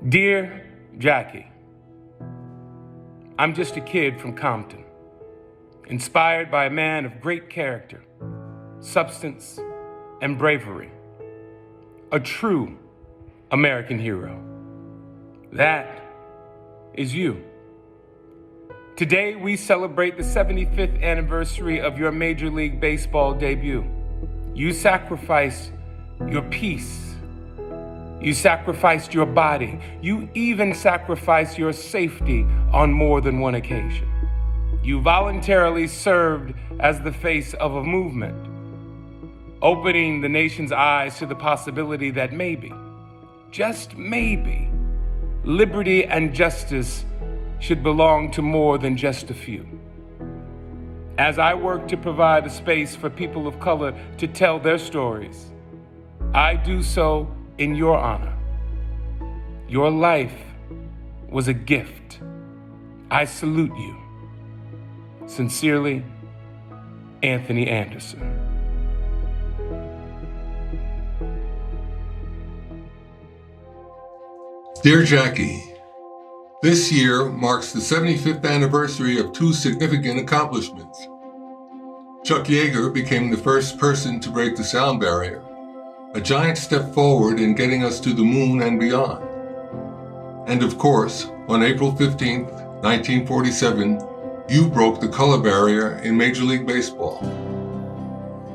Dear Jackie, I'm just a kid from Compton, inspired by a man of great character, substance, and bravery. A true American hero. That is you. Today, we celebrate the 75th anniversary of your Major League Baseball debut. You sacrificed your peace. You sacrificed your body. You even sacrificed your safety on more than one occasion. You voluntarily served as the face of a movement, opening the nation's eyes to the possibility that maybe, just maybe, liberty and justice should belong to more than just a few. As I work to provide a space for people of color to tell their stories, I do so in your honor. Your life was a gift. I salute you. Sincerely, Anthony Anderson. Dear Jackie, this year marks the 75th anniversary of two significant accomplishments. Chuck Yeager became the first person to break the sound barrier, a giant step forward in getting us to the moon and beyond. And of course, on April 15th, 1947, you broke the color barrier in Major League Baseball,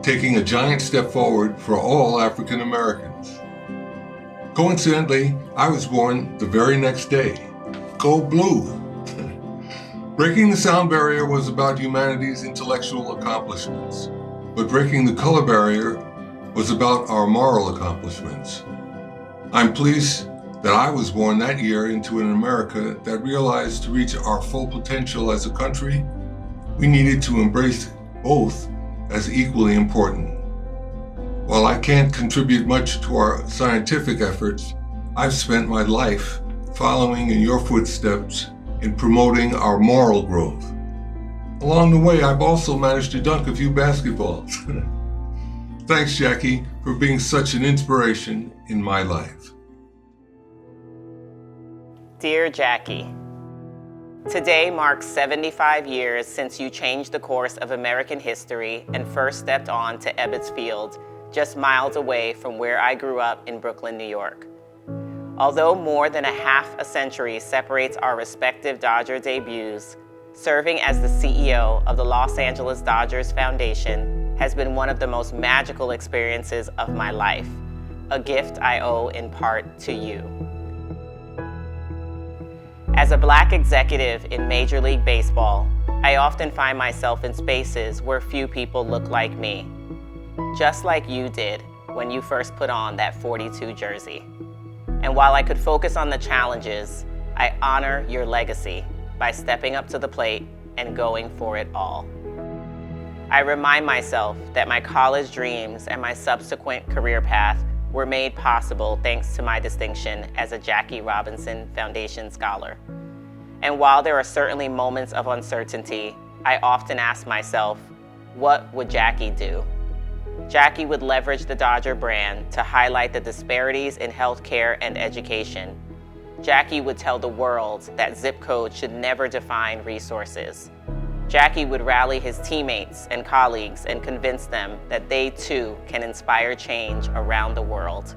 taking a giant step forward for all African Americans. Coincidentally, I was born the very next day. Go Blue! Breaking the sound barrier was about humanity's intellectual accomplishments, but breaking the color barrier was about our moral accomplishments. I'm pleased that I was born that year into an America that realized to reach our full potential as a country, we needed to embrace both as equally important. While I can't contribute much to our scientific efforts, I've spent my life following in your footsteps in promoting our moral growth. Along the way, I've also managed to dunk a few basketballs. Thanks, Jackie, for being such an inspiration in my life. Dear Jackie, today marks 75 years since you changed the course of American history and first stepped on to Ebbets Field, just miles away from where I grew up in Brooklyn, New York. Although more than a half a century separates our respective Dodger debuts, serving as the CEO of the Los Angeles Dodgers Foundation has been one of the most magical experiences of my life, a gift I owe in part to you. As a Black executive in Major League Baseball, I often find myself in spaces where few people look like me, just like you did when you first put on that 42 jersey. And while I could focus on the challenges, I honor your legacy by stepping up to the plate and going for it all. I remind myself that my college dreams and my subsequent career path were made possible thanks to my distinction as a Jackie Robinson Foundation Scholar. And while there are certainly moments of uncertainty, I often ask myself, what would Jackie do? Jackie would leverage the Dodger brand to highlight the disparities in healthcare and education. Jackie would tell the world that zip codes should never define resources. Jackie would rally his teammates and colleagues and convince them that they too can inspire change around the world.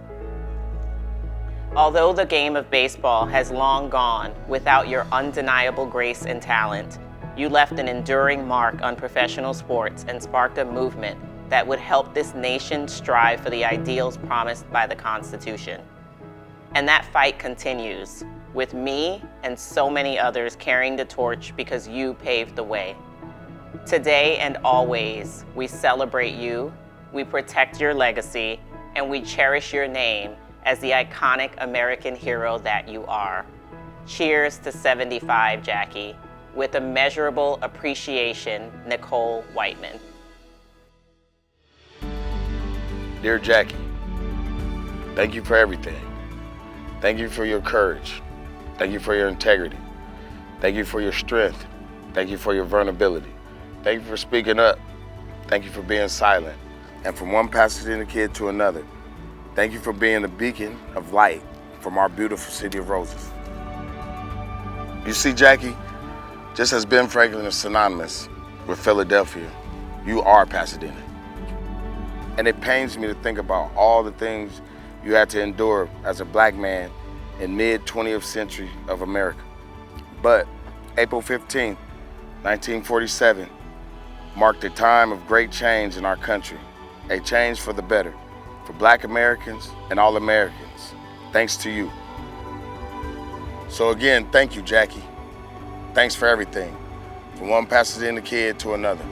Although the game of baseball has long gone without your undeniable grace and talent, you left an enduring mark on professional sports and sparked a movement that would help this nation strive for the ideals promised by the Constitution. And that fight continues, with me and so many others carrying the torch because you paved the way. Today and always, we celebrate you, we protect your legacy, and we cherish your name as the iconic American hero that you are. Cheers to 75, Jackie. With immeasurable appreciation, Nicole Whiteman. Dear Jackie, thank you for everything. Thank you for your courage. Thank you for your integrity. Thank you for your strength. Thank you for your vulnerability. Thank you for speaking up. Thank you for being silent. And from one Pasadena kid to another, thank you for being a beacon of light from our beautiful city of Roses. You see, Jackie, just as Ben Franklin is synonymous with Philadelphia, you are Pasadena. And it pains me to think about all the things you had to endure as a black man in mid-20th century of America. But April 15th, 1947, marked a time of great change in our country, a change for the better, for black Americans and all Americans, thanks to you. So again, thank you, Jackie. Thanks for everything, from one Pasadena kid to another.